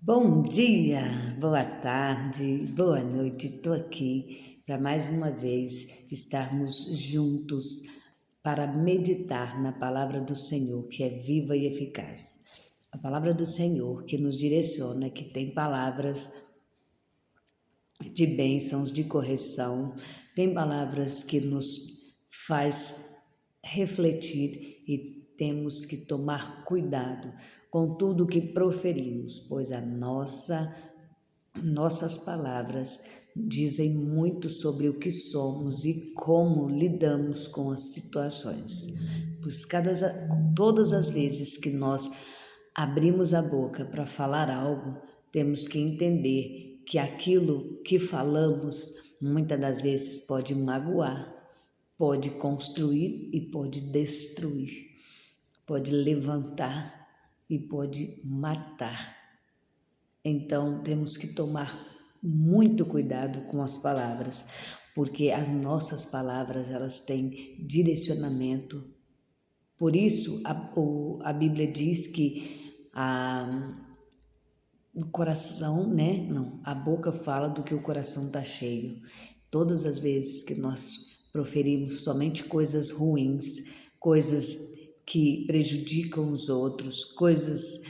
Bom dia, boa tarde, boa noite. Estou aqui para mais uma vez estarmos juntos para meditar na palavra do Senhor, que é viva e eficaz. A palavra do Senhor que nos direciona, que tem palavras de bênçãos, de correção, tem palavras que nos faz refletir e temos que tomar cuidado com tudo que proferimos, pois nossas palavras dizem muito sobre o que somos e como lidamos com as situações. Pois todas as vezes que nós abrimos a boca para falar algo, temos que entender que aquilo que falamos muitas das vezes pode magoar, pode construir e pode destruir, pode levantar e pode matar. Então temos que tomar muito cuidado com as palavras, porque as nossas palavras elas têm direcionamento. Por isso a Bíblia diz que o coração, né? Não, a boca fala do que o coração está cheio. Todas as vezes que nós proferimos somente coisas ruins, coisas que prejudicam os outros, coisas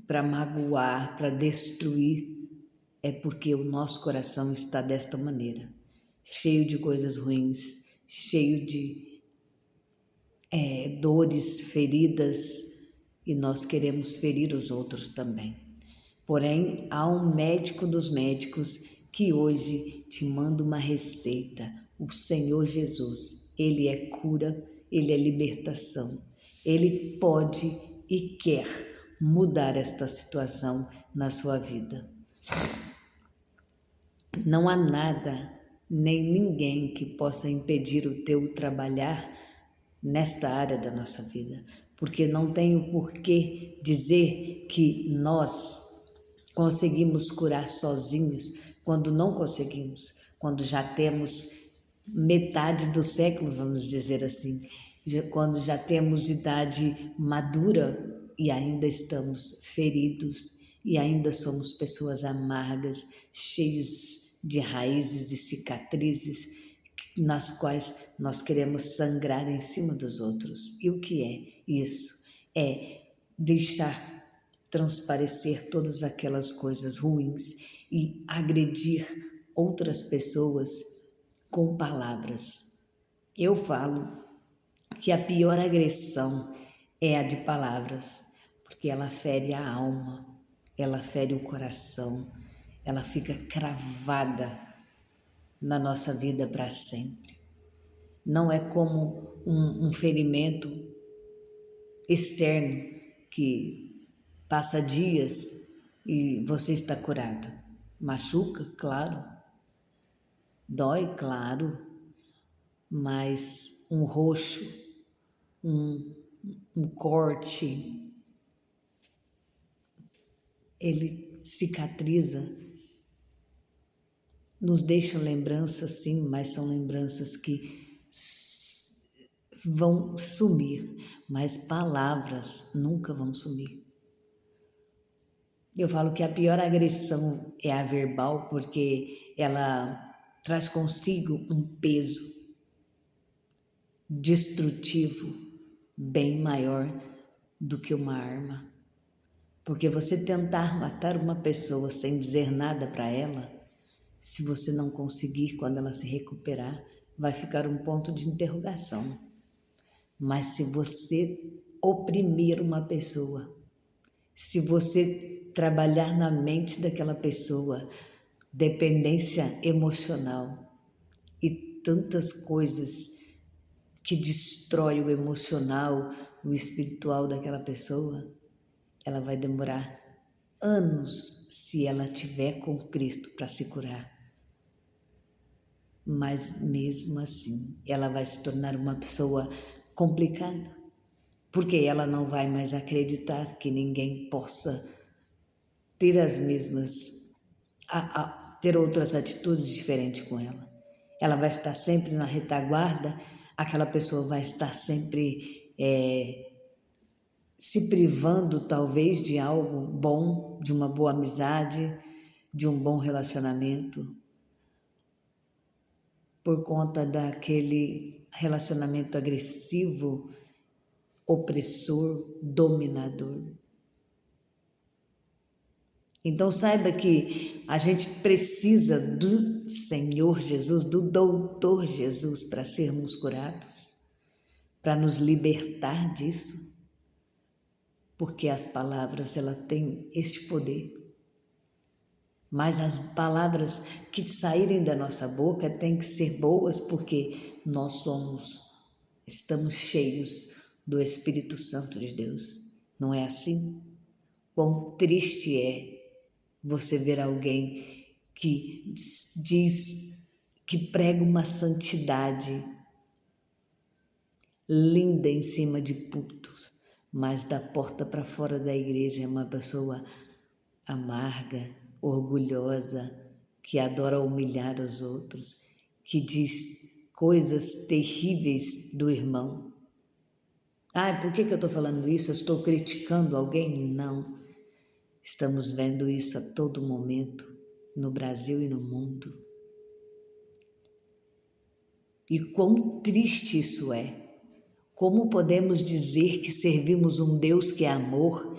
para magoar, para destruir, é porque o nosso coração está desta maneira, cheio de coisas ruins, cheio de dores, feridas, e nós queremos ferir os outros também. Porém, há um médico dos médicos que hoje te manda uma receita, o Senhor Jesus. Ele é cura, ele é libertação. Ele pode e quer mudar esta situação na sua vida. Não há nada, nem ninguém que possa impedir o teu trabalhar nesta área da nossa vida, porque não tenho por que dizer que nós conseguimos curar sozinhos quando não conseguimos, quando já temos metade do século, vamos dizer assim, quando já temos idade madura e ainda estamos feridos e ainda somos pessoas amargas, cheios de raízes e cicatrizes nas quais nós queremos sangrar em cima dos outros. E o que é isso? É deixar transparecer todas aquelas coisas ruins e agredir outras pessoas com palavras. Eu falo que a pior agressão é a de palavras, porque ela fere a alma, ela fere o coração, ela fica cravada na nossa vida para sempre. Não é como um ferimento externo que passa dias e você está curada. Machuca, claro, dói, claro, mas um roxo, um, um corte, ele cicatriza, nos deixa lembranças sim, mas são lembranças que vão sumir, mas palavras nunca vão sumir. Eu falo que a pior agressão é a verbal, porque ela traz consigo um peso destrutivo bem maior do que uma arma. Porque você tentar matar uma pessoa sem dizer nada para ela, se você não conseguir, quando ela se recuperar, vai ficar um ponto de interrogação. Mas se você oprimir uma pessoa, se você trabalhar na mente daquela pessoa, dependência emocional e tantas coisas que destrói o emocional, o espiritual daquela pessoa, ela vai demorar anos se ela tiver com Cristo para se curar. Mas mesmo assim, ela vai se tornar uma pessoa complicada, porque ela não vai mais acreditar que ninguém possa ter as mesmas, ter outras atitudes diferentes com ela. Ela vai estar sempre na retaguarda, aquela pessoa vai estar sempre se privando talvez de algo bom, de uma boa amizade, de um bom relacionamento, por conta daquele relacionamento agressivo, opressor, dominador. Então saiba que a gente precisa do Senhor Jesus, do Doutor Jesus, para sermos curados, para nos libertar disso, porque as palavras ela têm este poder. Mas as palavras que saírem da nossa boca têm que ser boas, porque nós estamos cheios do Espírito Santo de Deus. Não é assim? Quão triste é você ver alguém que diz que prega uma santidade linda em cima de púlpitos, mas da porta para fora da igreja é uma pessoa amarga, orgulhosa, que adora humilhar os outros, que diz coisas terríveis do irmão. Por que eu estou falando isso? Eu estou criticando alguém? Não. Estamos vendo isso a todo momento, no Brasil e no mundo. E quão triste isso é. Como podemos dizer que servimos um Deus que é amor,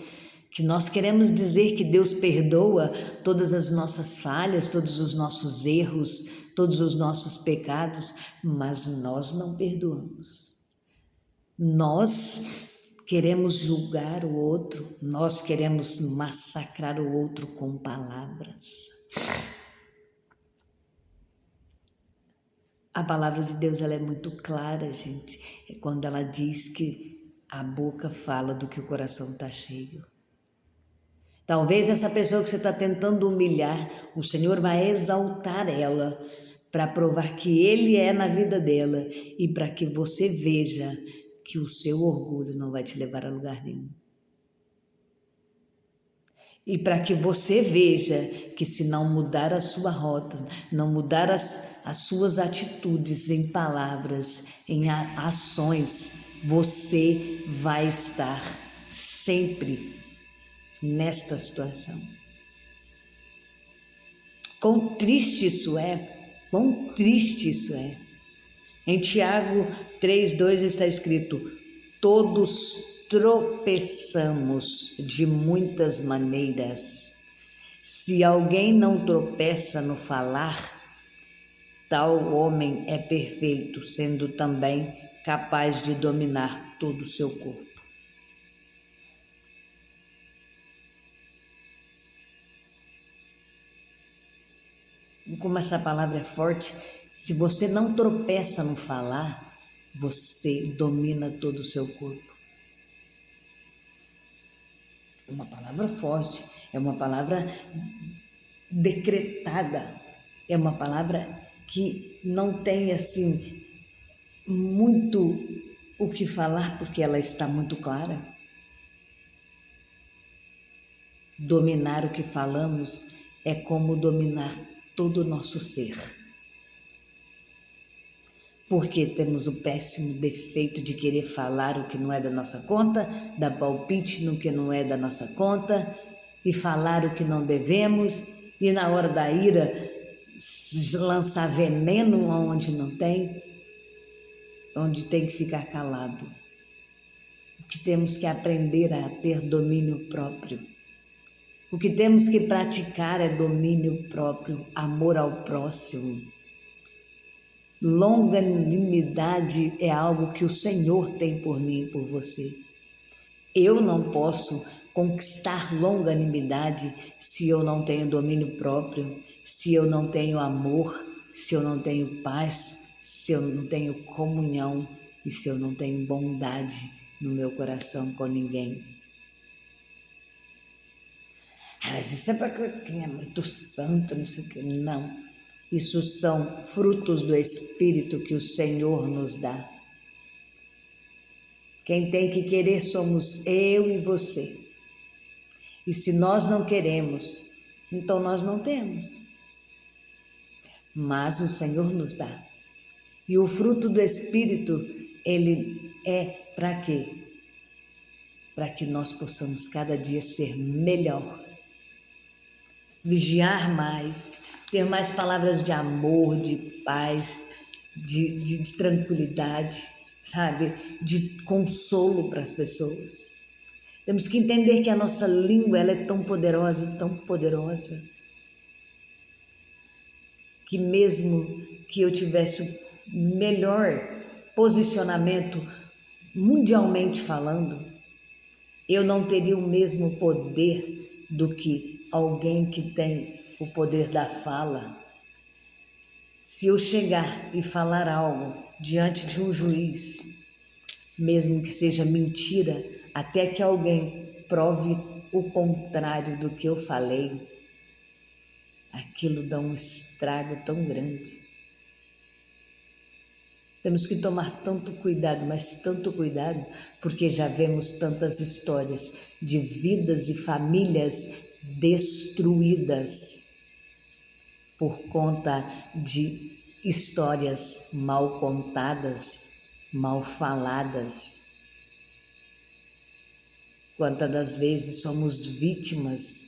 que nós queremos dizer que Deus perdoa todas as nossas falhas, todos os nossos erros, todos os nossos pecados, mas nós não perdoamos. Nós queremos julgar o outro, nós queremos massacrar o outro com palavras. A palavra de Deus ela é muito clara, gente. É quando ela diz que a boca fala do que o coração está cheio. Talvez essa pessoa que você está tentando humilhar, o Senhor vai exaltar ela para provar que Ele é na vida dela e para que você veja que o seu orgulho não vai te levar a lugar nenhum. E para que você veja que se não mudar a sua rota, não mudar as suas atitudes em palavras, em ações, você vai estar sempre nesta situação. Quão triste isso é, quão triste isso é. Em Tiago 3,2 está escrito: todos tropeçamos de muitas maneiras. Se alguém não tropeça no falar, tal homem é perfeito, sendo também capaz de dominar todo o seu corpo. Como essa palavra é forte, se você não tropeça no falar, você domina todo o seu corpo. É uma palavra forte, é uma palavra decretada, é uma palavra que não tem assim muito o que falar, porque ela está muito clara. Dominar o que falamos é como dominar todo o nosso ser. Porque temos o péssimo defeito de querer falar o que não é da nossa conta, dar palpite no que não é da nossa conta e falar o que não devemos e na hora da ira lançar veneno onde não tem, onde tem que ficar calado. O que temos que aprender a ter domínio próprio. O que temos que praticar é domínio próprio, amor ao próximo. Longanimidade é algo que o Senhor tem por mim e por você. Eu não posso conquistar longanimidade se eu não tenho domínio próprio, se eu não tenho amor, se eu não tenho paz, se eu não tenho comunhão e se eu não tenho bondade no meu coração com ninguém. Mas isso é para quem é muito santo, não sei o que. Não. Isso são frutos do Espírito que o Senhor nos dá. Quem tem que querer somos eu e você. E se nós não queremos, então nós não temos. Mas o Senhor nos dá. E o fruto do Espírito, ele é para quê? para que nós possamos cada dia ser melhor, vigiar mais, ter mais palavras de amor, de paz, de tranquilidade, sabe? De consolo para as pessoas. Temos que entender que a nossa língua ela é tão poderosa, que mesmo que eu tivesse o melhor posicionamento mundialmente falando, eu não teria o mesmo poder do que alguém que tem o poder da fala. Se eu chegar e falar algo diante de um juiz, mesmo que seja mentira, até que alguém prove o contrário do que eu falei, aquilo dá um estrago tão grande. Temos que tomar tanto cuidado, mas tanto cuidado, porque já vemos tantas histórias de vidas e famílias destruídas por conta de histórias mal contadas, mal faladas. Quantas das vezes somos vítimas,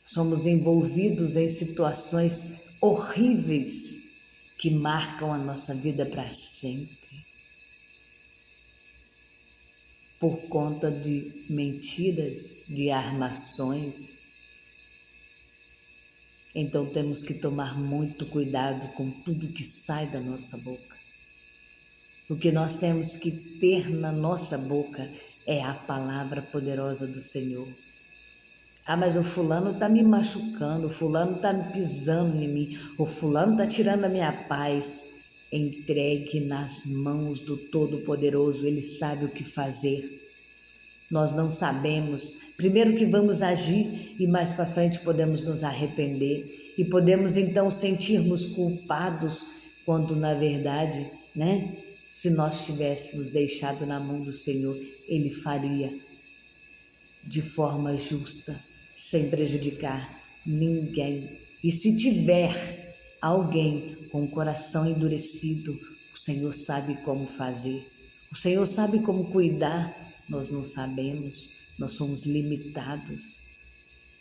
somos envolvidos em situações horríveis que marcam a nossa vida para sempre, por conta de mentiras, de armações. Então temos que tomar muito cuidado com tudo que sai da nossa boca. O que nós temos que ter na nossa boca é a palavra poderosa do Senhor. Ah, mas o fulano está me machucando, o fulano está me pisando em mim, o fulano está tirando a minha paz. Entregue nas mãos do Todo-Poderoso, Ele sabe o que fazer. Nós não sabemos, primeiro que vamos agir e mais para frente podemos nos arrepender e podemos então sentirmos culpados quando na verdade, se nós tivéssemos deixado na mão do Senhor, Ele faria de forma justa, sem prejudicar ninguém. E se tiver alguém com o coração endurecido, o Senhor sabe como fazer, o Senhor sabe como cuidar. Nós não sabemos, nós somos limitados.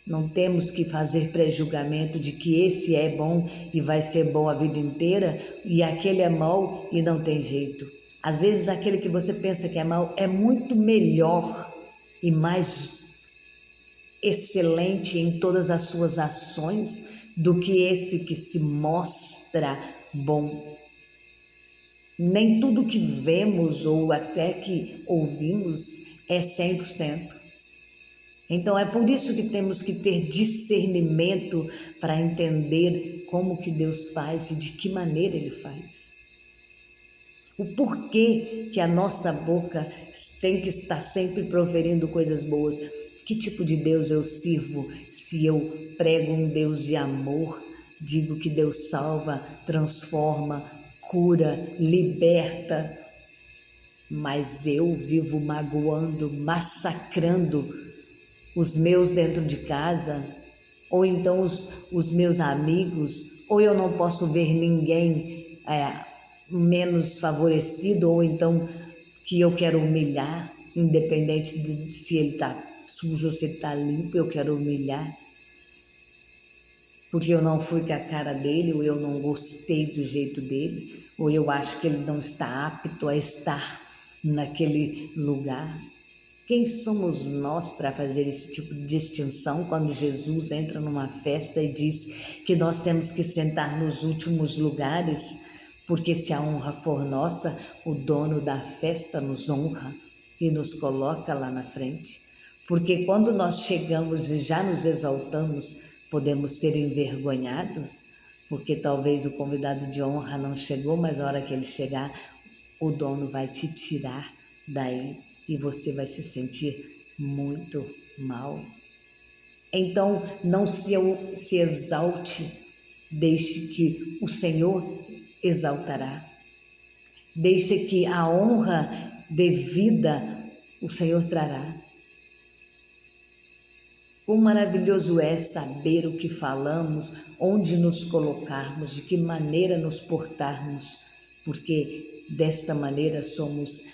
Não temos que fazer pré-julgamento de que esse é bom e vai ser bom a vida inteira e aquele é mau e não tem jeito. Às vezes aquele que você pensa que é mau é muito melhor e mais excelente em todas as suas ações do que esse que se mostra bom. Nem tudo que vemos ou até que ouvimos é 100%. Então é por isso que temos que ter discernimento para entender como que Deus faz e de que maneira Ele faz. O porquê que a nossa boca tem que estar sempre proferindo coisas boas. Que tipo de Deus eu sirvo se eu prego um Deus de amor, digo que Deus salva, transforma, cura, liberta, mas eu vivo magoando, massacrando os meus dentro de casa, ou então os meus amigos, ou eu não posso ver ninguém menos favorecido, ou então que eu quero humilhar, independente de se ele está sujo ou se ele está limpo, eu quero humilhar. Porque eu não fui com a cara dele, ou eu não gostei do jeito dele, ou eu acho que ele não está apto a estar naquele lugar. Quem somos nós para fazer esse tipo de distinção quando Jesus entra numa festa e diz que nós temos que sentar nos últimos lugares, porque se a honra for nossa, o dono da festa nos honra e nos coloca lá na frente. Porque quando nós chegamos e já nos exaltamos, podemos ser envergonhados, porque talvez o convidado de honra não chegou, mas a hora que ele chegar, o dono vai te tirar daí e você vai se sentir muito mal. Então, não se exalte, deixe que o Senhor exaltará. Deixe que a honra devida o Senhor trará. Quão maravilhoso é saber o que falamos, onde nos colocarmos, de que maneira nos portarmos, porque desta maneira somos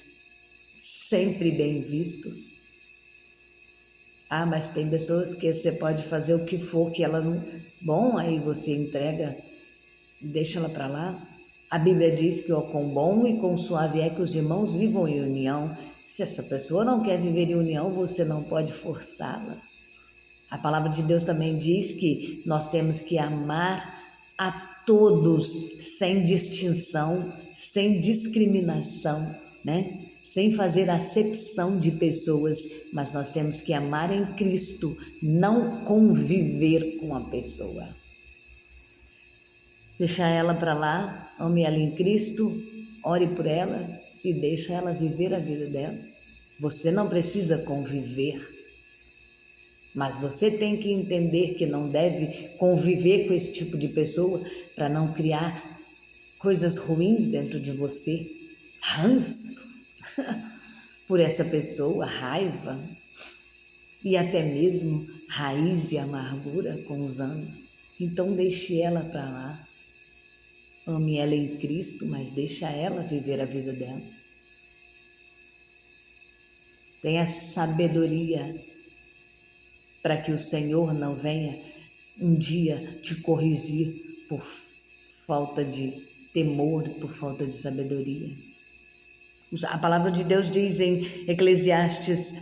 sempre bem vistos. Ah, mas tem pessoas que você pode fazer o que for, que ela não... Bom, aí você entrega, deixa ela para lá. A Bíblia diz que ó, com bom e com suave é que os irmãos vivam em união. Se essa pessoa não quer viver em união, você não pode forçá-la. A palavra de Deus também diz que nós temos que amar a todos, sem distinção, sem discriminação, né? Sem fazer acepção de pessoas, mas nós temos que amar em Cristo, não conviver com a pessoa. Deixar ela para lá, ame ela em Cristo, ore por ela e deixa ela viver a vida dela. Você não precisa conviver, mas você tem que entender que não deve conviver com esse tipo de pessoa para não criar coisas ruins dentro de você, ranço por essa pessoa, raiva e até mesmo raiz de amargura com os anos. Então deixe ela para lá. Ame ela em Cristo, mas deixa ela viver a vida dela. Tenha sabedoria para que o Senhor não venha um dia te corrigir por falta de temor, por falta de sabedoria. A palavra de Deus diz em Eclesiastes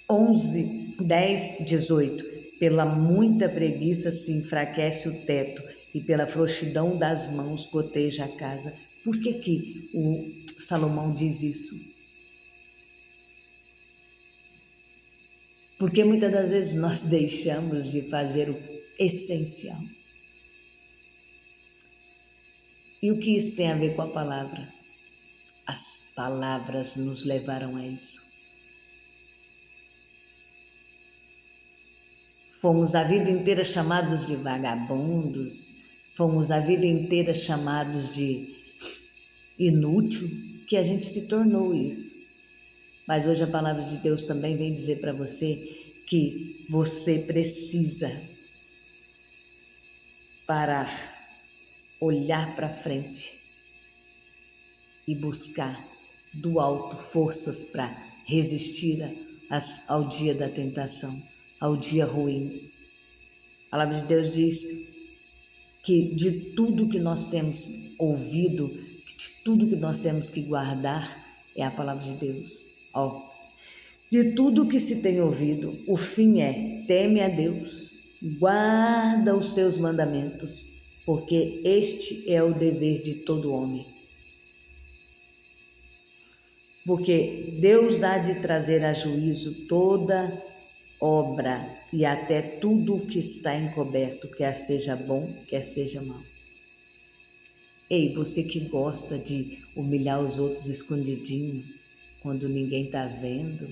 11, 10, 18: pela muita preguiça se enfraquece o teto e pela frouxidão das mãos goteja a casa. Por que o Salomão diz isso? Porque muitas das vezes nós deixamos de fazer o essencial. E o que isso tem a ver com a palavra? As palavras nos levaram a isso. Fomos a vida inteira chamados de vagabundos, fomos a vida inteira chamados de inútil, que a gente se tornou isso. Mas hoje a palavra de Deus também vem dizer para você que você precisa parar, olhar para frente e buscar do alto forças para resistir ao dia da tentação, ao dia ruim. A palavra de Deus diz que de tudo que nós temos ouvido, de tudo que nós temos que guardar, é a palavra de Deus. De tudo que se tem ouvido, o fim é: teme a Deus, guarda os seus mandamentos, porque este é o dever de todo homem. Porque Deus há de trazer a juízo toda obra e até tudo o que está encoberto, quer seja bom, quer seja mal. Ei, você que gosta de humilhar os outros escondidinho, quando ninguém está vendo,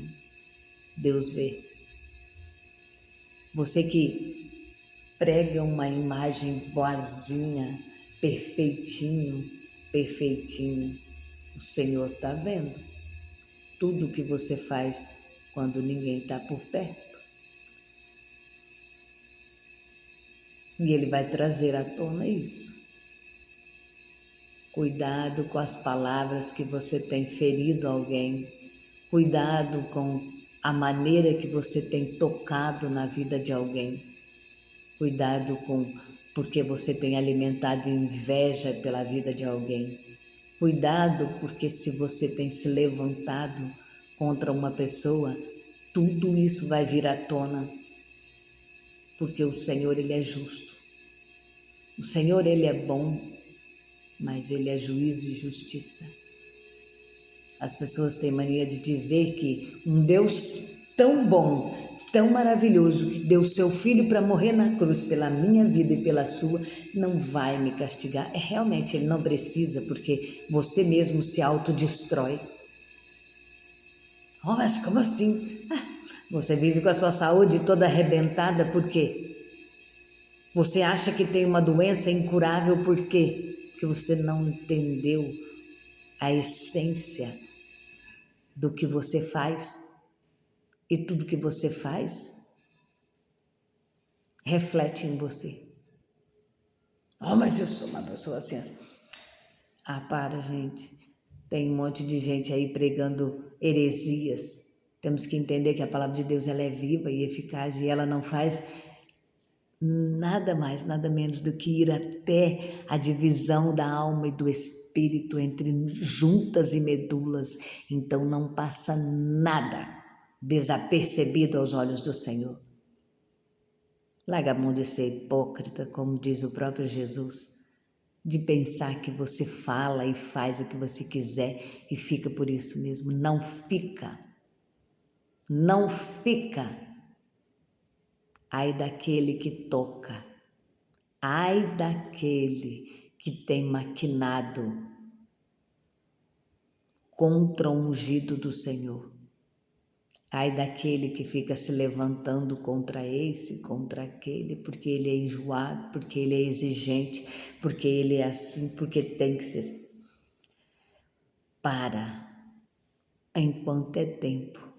Deus vê. Você que prega uma imagem boazinha, perfeitinho, perfeitinho, o Senhor está vendo tudo o que você faz quando ninguém está por perto. E Ele vai trazer à tona isso. Cuidado com as palavras que você tem ferido alguém. Cuidado com a maneira que você tem tocado na vida de alguém. Cuidado porque você tem alimentado inveja pela vida de alguém. Cuidado porque se você tem se levantado contra uma pessoa, tudo isso vai vir à tona. Porque o Senhor, Ele é justo. O Senhor, Ele é bom, mas Ele é juízo e justiça. As pessoas têm mania de dizer que um Deus tão bom, tão maravilhoso, que deu seu Filho para morrer na cruz pela minha vida e pela sua, não vai me castigar. Realmente, Ele não precisa, porque você mesmo se autodestrói. Oh, mas como assim? Você vive com a sua saúde toda arrebentada, por quê? Você acha que tem uma doença incurável, por quê? Porque você não entendeu a essência do que você faz, e tudo que você faz reflete em você. Oh, mas eu sou uma pessoa assim. Ah, para, gente. Tem um monte de gente aí pregando heresias. Temos que entender que a palavra de Deus ela é viva e eficaz e ela não faz nada mais, nada menos do que ir até a divisão da alma e do espírito entre juntas e medulas. Então não passa nada desapercebido aos olhos do Senhor. Larga a mão de ser hipócrita, como diz o próprio Jesus, de pensar que você fala e faz o que você quiser e fica por isso mesmo. Não fica. Não fica. Ai daquele que toca. Ai daquele que tem maquinado contra o ungido do Senhor. Ai daquele que fica se levantando contra esse, contra aquele, porque ele é enjoado, porque ele é exigente, porque ele é assim, porque tem que ser. Para, enquanto é tempo.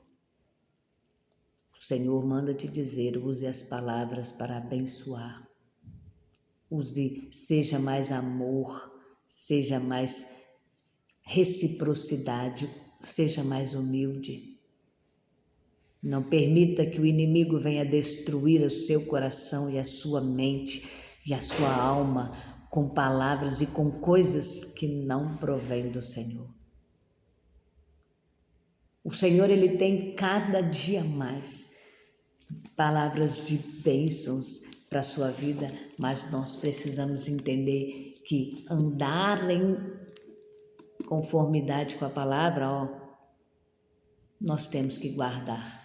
O Senhor manda te dizer, use as palavras para abençoar. Use, seja mais amor, seja mais reciprocidade, seja mais humilde. Não permita que o inimigo venha destruir o seu coração e a sua mente e a sua alma com palavras e com coisas que não provêm do Senhor. O Senhor, Ele tem cada dia mais palavras de bênçãos para a sua vida, mas nós precisamos entender que andar em conformidade com a palavra, nós temos que guardar.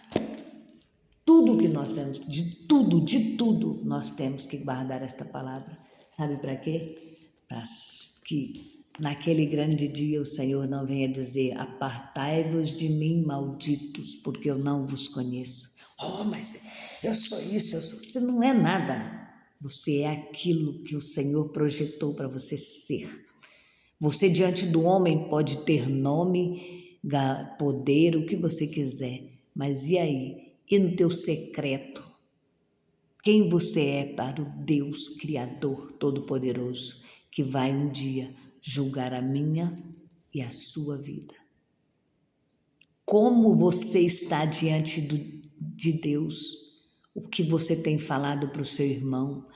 Tudo que nós temos, de tudo, nós temos que guardar esta palavra. Sabe para quê? Para que naquele grande dia o Senhor não venha dizer, apartai-vos de mim, malditos, porque eu não vos conheço. Oh, mas eu sou isso, eu sou... Você não é nada. Você é aquilo que o Senhor projetou para você ser. Você diante do homem pode ter nome, poder, o que você quiser, mas e aí? E no teu secreto? Quem você é para o Deus Criador Todo-Poderoso, que vai um dia julgar a minha e a sua vida? Como você está diante de Deus? O que você tem falado para o seu irmão?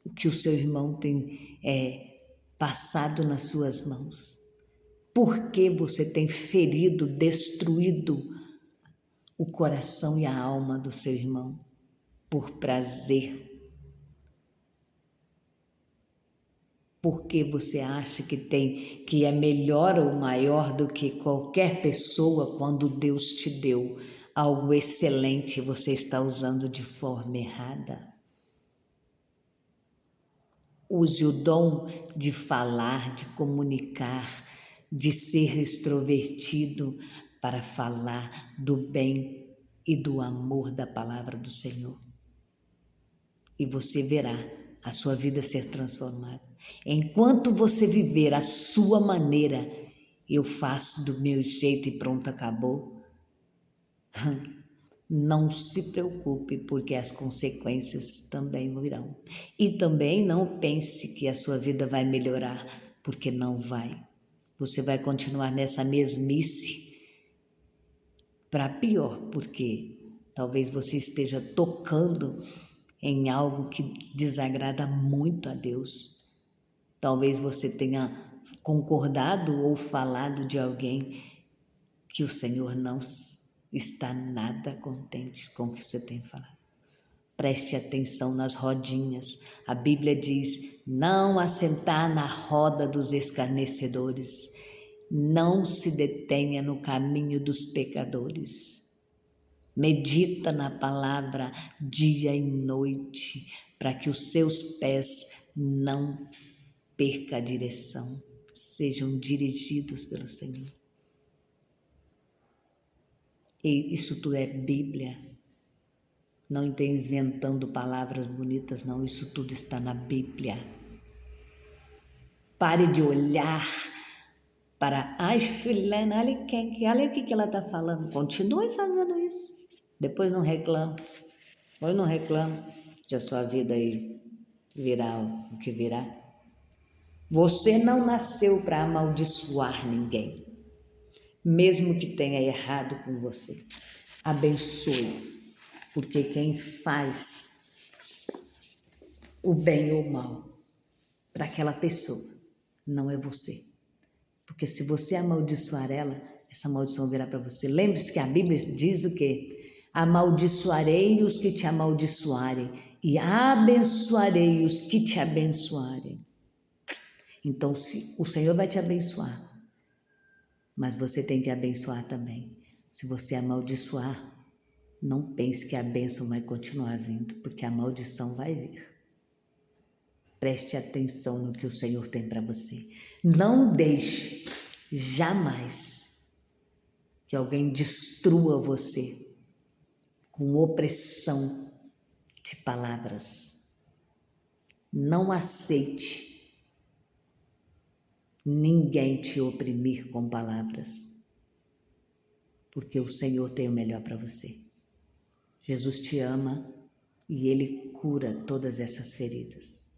O que o seu irmão tem passado nas suas mãos? Por que você tem ferido, destruído o coração e a alma do seu irmão? Por prazer. Porque você acha que é melhor ou maior do que qualquer pessoa quando Deus te deu algo excelente e você está usando de forma errada? Use o dom de falar, de comunicar, de ser extrovertido para falar do bem e do amor da palavra do Senhor. E você verá a sua vida ser transformada. Enquanto você viver a sua maneira, eu faço do meu jeito e pronto, acabou. Não se preocupe, porque as consequências também virão. E também não pense que a sua vida vai melhorar, porque não vai. Você vai continuar nessa mesmice para pior, porque talvez você esteja tocando em algo que desagrada muito a Deus. Talvez você tenha concordado ou falado de alguém que o Senhor não está nada contente com o que você tem falado. Preste atenção nas rodinhas. A Bíblia diz, não assentar na roda dos escarnecedores. Não se detenha no caminho dos pecadores. Medita na palavra dia e noite, para que os seus pés não percam a direção, sejam dirigidos pelo Senhor. E isso tudo é Bíblia. Não estou inventando palavras bonitas, não. Isso tudo está na Bíblia. Pare de olhar para... Ai, fulana, olha o que ela está falando. Continue fazendo isso. Depois não reclama. Depois não reclama de a sua vida aí virar o que virar. Você não nasceu para amaldiçoar ninguém. mesmo que tenha errado com você. Abençoe, porque quem faz o bem ou o mal para aquela pessoa não é você. Porque se você amaldiçoar ela, essa maldição virá para você. Lembre-se que a Bíblia diz o quê? Amaldiçoarei os que te amaldiçoarem e abençoarei os que te abençoarem. Então, se o Senhor vai te abençoar, mas você tem que abençoar também. Se você amaldiçoar, não pense que a bênção vai continuar vindo, porque a maldição vai vir. Preste atenção no que o Senhor tem para você. Não deixe jamais que alguém destrua você com opressão de palavras. Não aceite ninguém te oprimir com palavras, porque o Senhor tem o melhor para você. Jesus te ama e Ele cura todas essas feridas.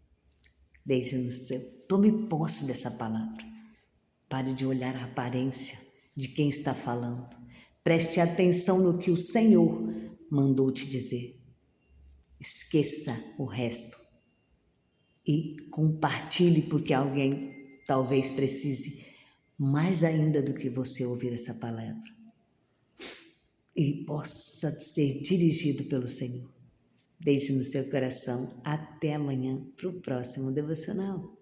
Desde no seu, tome posse dessa palavra. Pare de olhar a aparência de quem está falando. Preste atenção no que o Senhor mandou te dizer. Esqueça o resto e compartilhe, porque alguém talvez precise mais ainda do que você ouvir essa palavra e possa ser dirigido pelo Senhor. Deixe no seu coração. Até amanhã para o próximo devocional.